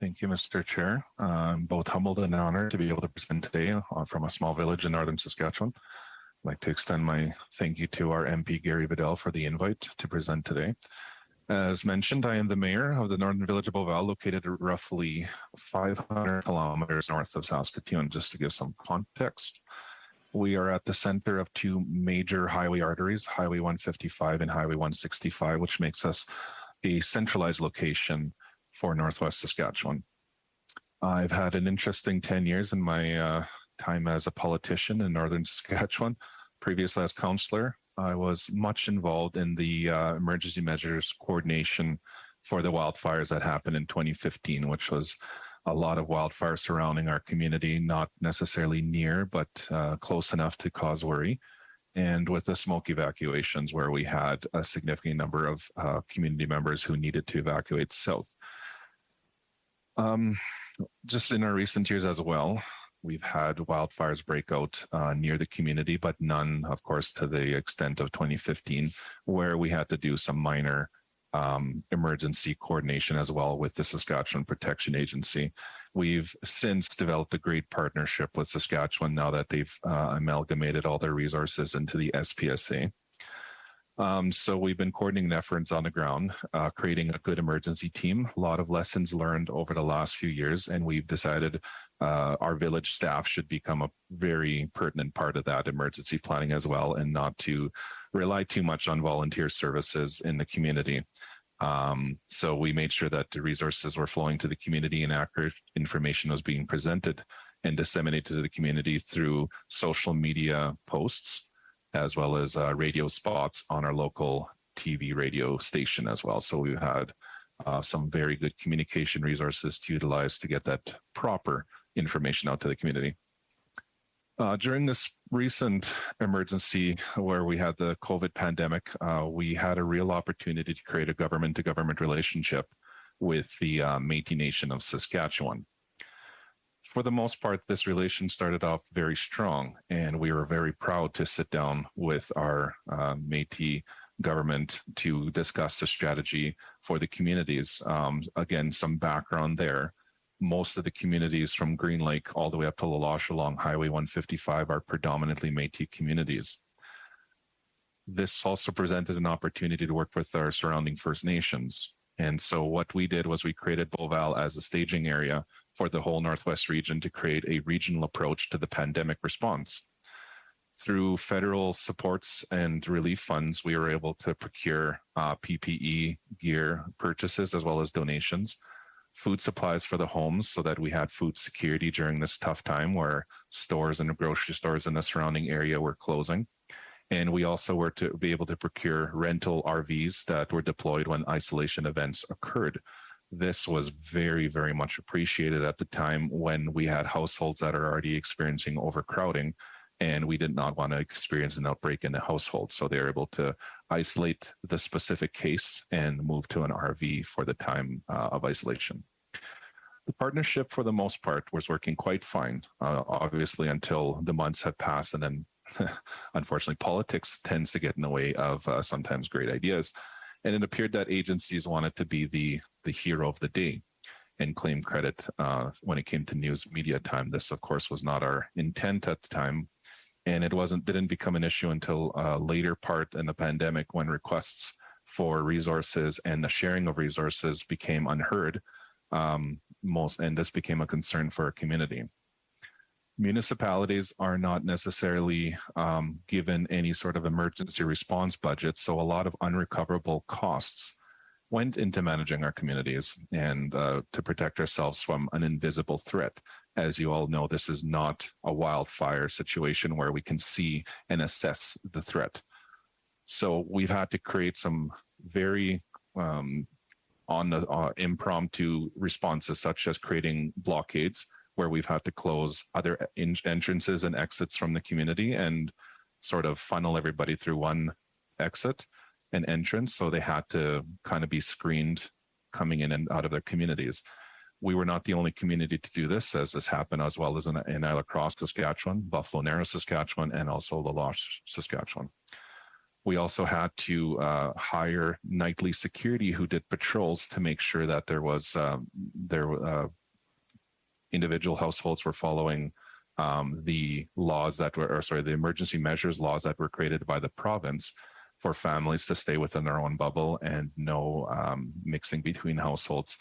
Thank you, Mr. Chair. I'm both humbled and honored to be able to present today from a small village in northern Saskatchewan. I'd like to extend my thank you to our MP, Gary Vidal, for the invite to present today. As mentioned, I am the mayor of the northern village of Beauval, located roughly 500 kilometers north of Saskatchewan, just to give some context. We are at the center of two major highway arteries, Highway 155 and Highway 165, which makes us a centralized location for Northwest Saskatchewan. I've had an interesting 10 years in my time as a politician in Northern Saskatchewan. Previously as councillor, I was much involved in the emergency measures coordination for the wildfires that happened in 2015, which was a lot of wildfires surrounding our community, not necessarily near, but close enough to cause worry. And with the smoke evacuations, where we had a significant number of community members who needed to evacuate south. Just in our recent years as well, we've had wildfires break out near the community, but none, of course, to the extent of 2015, where we had to do some minor emergency coordination as well with the Saskatchewan Protection Agency. We've since developed a great partnership with Saskatchewan now that they've amalgamated all their resources into the SPSA. So we've been coordinating efforts on the ground, creating a good emergency team, a lot of lessons learned over the last few years, and we've decided our village staff should become a very pertinent part of that emergency planning as well, and not to rely too much on volunteer services in the community. So we made sure that the resources were flowing to the community and accurate information was being presented and disseminated to the community through social media posts, as well as radio spots on our local TV radio station as well. So we've had some very good communication resources to utilize to get that proper information out to the community. During this recent emergency where we had the COVID pandemic, we had a real opportunity to create a government-to-government relationship with the Métis Nation of Saskatchewan. For the most part, this relation started off very strong, and we were very proud to sit down with our Métis government to discuss the strategy for the communities. Again, some background there. Most of the communities from Green Lake all the way up to La Loche along Highway 155 are predominantly Métis communities. This also presented an opportunity to work with our surrounding First Nations. And so what we did was we created Beauval as a staging area for the whole Northwest region to create a regional approach to the pandemic response. Through federal supports and relief funds, we were able to procure PPE gear purchases as well as donations, food supplies for the homes so that we had food security during this tough time where stores and grocery stores in the surrounding area were closing. And we also were to be able to procure rental RVs that were deployed when isolation events occurred. This was very, very much appreciated at the time when we had households that are already experiencing overcrowding, and we did not want to experience an outbreak in the household. So they were able to isolate the specific case and move to an RV for the time of isolation. The partnership, for the most part, was working quite fine, obviously, until the months had passed, and then unfortunately, politics tends to get in the way of sometimes great ideas. And it appeared that agencies wanted to be the hero of the day and claim credit when it came to news media time. This, of course, was not our intent at the time. And it didn't become an issue until a later part in the pandemic when requests for resources and the sharing of resources became unheard. And this became a concern for our community. Municipalities are not necessarily given any sort of emergency response budget, so a lot of unrecoverable costs went into managing our communities and to protect ourselves from an invisible threat. As you all know, this is not a wildfire situation where we can see and assess the threat. So we've had to create some very impromptu responses, such as creating blockades, where we've had to close other entrances and exits from the community and sort of funnel everybody through one exit and entrance. So they had to kind of be screened coming in and out of their communities. We were not the only community to do this, as this happened as well as in Isle Cross, Saskatchewan, Buffalo Narrows, Saskatchewan, and also La Loche, Saskatchewan. We also had to hire nightly security who did patrols to make sure that there was individual households were following the laws that were, the emergency measures laws that were created by the province for families to stay within their own bubble and no mixing between households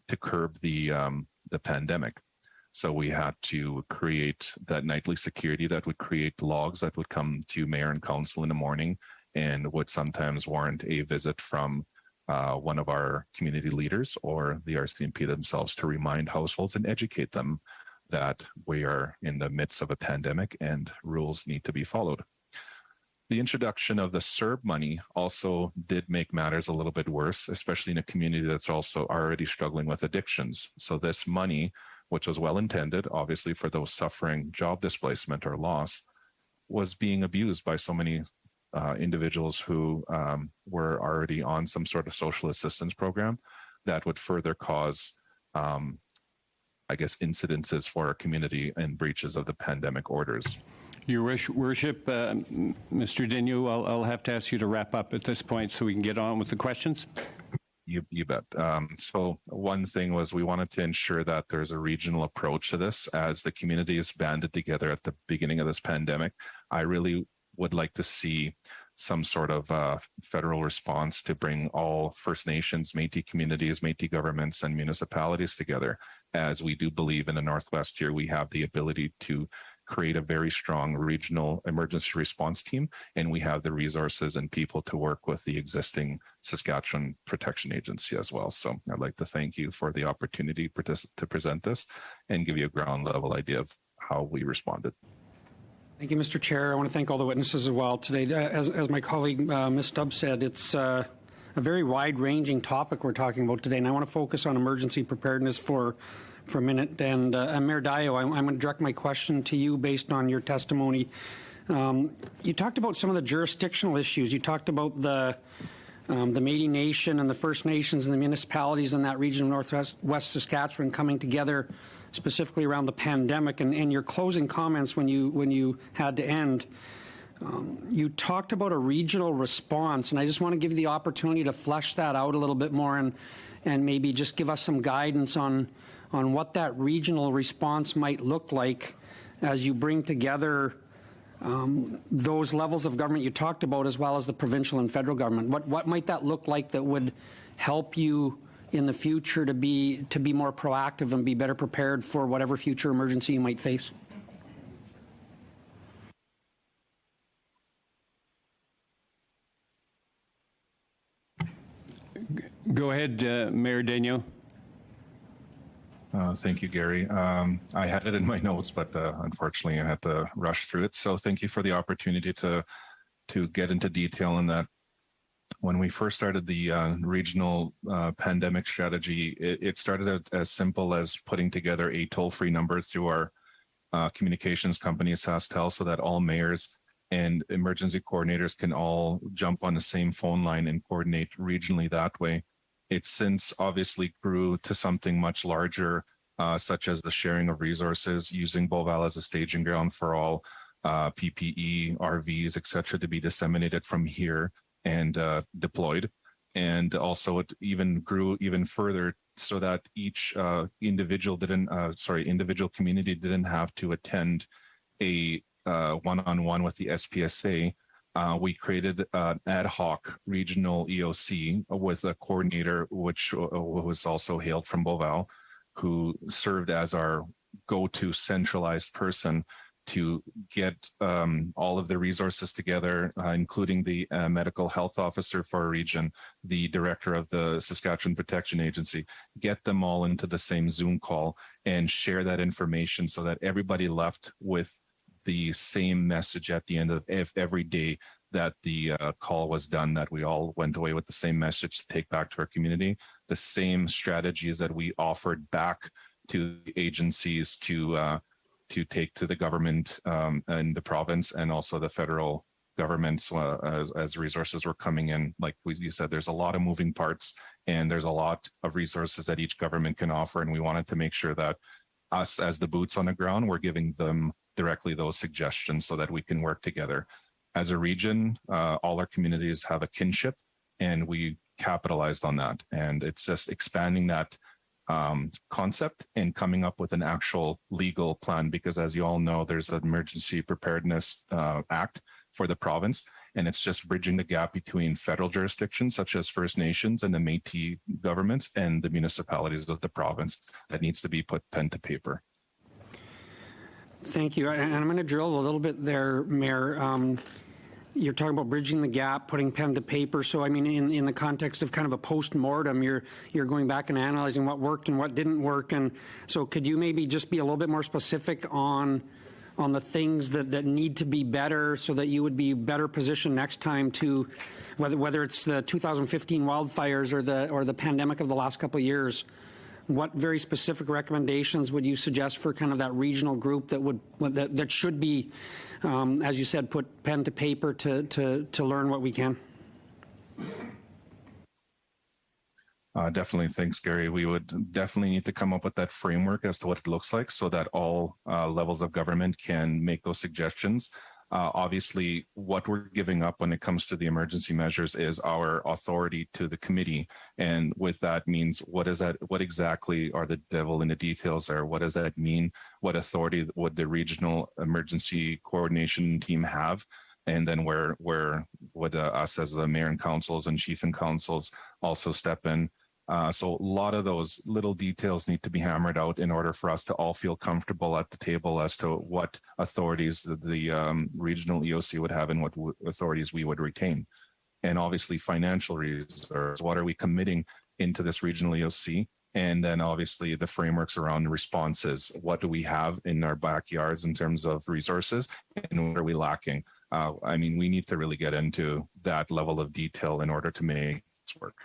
to curb the pandemic. So we had to create that nightly security that would create logs that would come to mayor and council in the morning and would sometimes warrant a visit from one of our community leaders or the RCMP themselves to remind households and educate them that we are in the midst of a pandemic and rules need to be followed. The introduction of the CERB money also did make matters a little bit worse, especially in a community that's also already struggling with addictions. So this money, which was well intended, obviously for those suffering job displacement or loss, was being abused by so many individuals who were already on some sort of social assistance program that would further cause, incidences for our community and breaches of the pandemic orders. Your Worship, Mr. Daigneault, I'll have to ask you to wrap up at this point so we can get on with the questions. You bet. So one thing was we wanted to ensure that there's a regional approach to this as the community is banded together at the beginning of this pandemic. I really would like to see some sort of federal response to bring all First Nations, Métis communities, Métis governments, and municipalities together, as we do believe in the Northwest here we have the ability to create a very strong regional emergency response team, and we have the resources and people to work with the existing Saskatchewan Protection Agency as well. So I'd like to thank you for the opportunity to present this and give you a ground level idea of how we responded. Thank you, Mr. Chair. I want to thank all the witnesses as well today. As my colleague, Ms. Stubbs said, it's a very wide-ranging topic we're talking about today, and I want to focus on emergency preparedness for a minute. And Mayor Daigneault, I'm going to direct my question to you based on your testimony. You talked about some of the jurisdictional issues. You talked about the Métis Nation and the First Nations and the municipalities in that region of Northwest Saskatchewan coming together specifically around the pandemic, and your closing comments when you had to end. You talked about a regional response, and I just want to give you the opportunity to flesh that out a little bit more and maybe just give us some guidance on what that regional response might look like as you bring together those levels of government you talked about, as well as the provincial and federal government. What might that look like that would help you in the future to be more proactive and be better prepared for whatever future emergency you might face? Go ahead, Mayor Daigneault. Thank you, Gary. I had it in my notes, but unfortunately I had to rush through it. So thank you for the opportunity to get into detail on that. When we first started the regional pandemic strategy, it started out as simple as putting together a toll-free number through our communications company, SaskTel, so that all mayors and emergency coordinators can all jump on the same phone line and coordinate regionally that way. It since obviously grew to something much larger, such as the sharing of resources, using Beauval as a staging ground for all PPE, RVs, etc., to be disseminated from here and deployed. And also it even grew even further so that each individual community didn't have to attend a one-on-one with the SPSA. We created an ad hoc regional EOC with a coordinator, which was also hailed from Beauval, who served as our go-to centralized person to get all of the resources together, including the medical health officer for our region, the director of the Saskatchewan Protection Agency, get them all into the same Zoom call and share that information so that everybody left with the same message at the end of every day that the call was done, that we all went away with the same message to take back to our community, the same strategies that we offered back to the agencies to take to the government and the province and also the federal governments as resources were coming in. Like you said, there's a lot of moving parts and there's a lot of resources that each government can offer. And we wanted to make sure that us as the boots on the ground, we're giving them directly those suggestions so that we can work together. as a region, all our communities have a kinship, and we capitalized on that. And it's just expanding that concept and coming up with an actual legal plan, because as you all know, there's an Emergency Preparedness Act for the province, and it's just bridging the gap between federal jurisdictions such as First Nations and the Métis governments and the municipalities of the province that needs to be put pen to paper. Thank you. And I'm going to drill a little bit there, Mayor. You're talking about bridging the gap, putting pen to paper. So, I mean, in the context of kind of a post-mortem, you're going back and analyzing what worked and what didn't work. And so could you maybe just be a little bit more specific on the things that need to be better so that you would be better positioned next time to, whether it's the 2015 wildfires or the pandemic of the last couple of years? What very specific recommendations would you suggest for kind of that regional group that should be, as you said, put pen to paper to learn what we can? Definitely. Thanks, Gary. We would definitely need to come up with that framework as to what it looks like so that all levels of government can make those suggestions. Obviously, what we're giving up when it comes to the emergency measures is our authority to the committee. And with that means, what is that? What exactly are the devil in the details there? What does that mean? What authority would the regional emergency coordination team have? And then where would us as the mayor and councils and chief and councils also step in? So a lot of those little details need to be hammered out in order for us to all feel comfortable at the table as to what authorities the regional EOC would have and what authorities we would retain. And obviously financial reserves, what are we committing into this regional EOC? And then obviously the frameworks around responses. What do we have in our backyards in terms of resources, and what are we lacking? I mean, we need to really get into that level of detail in order to make this work.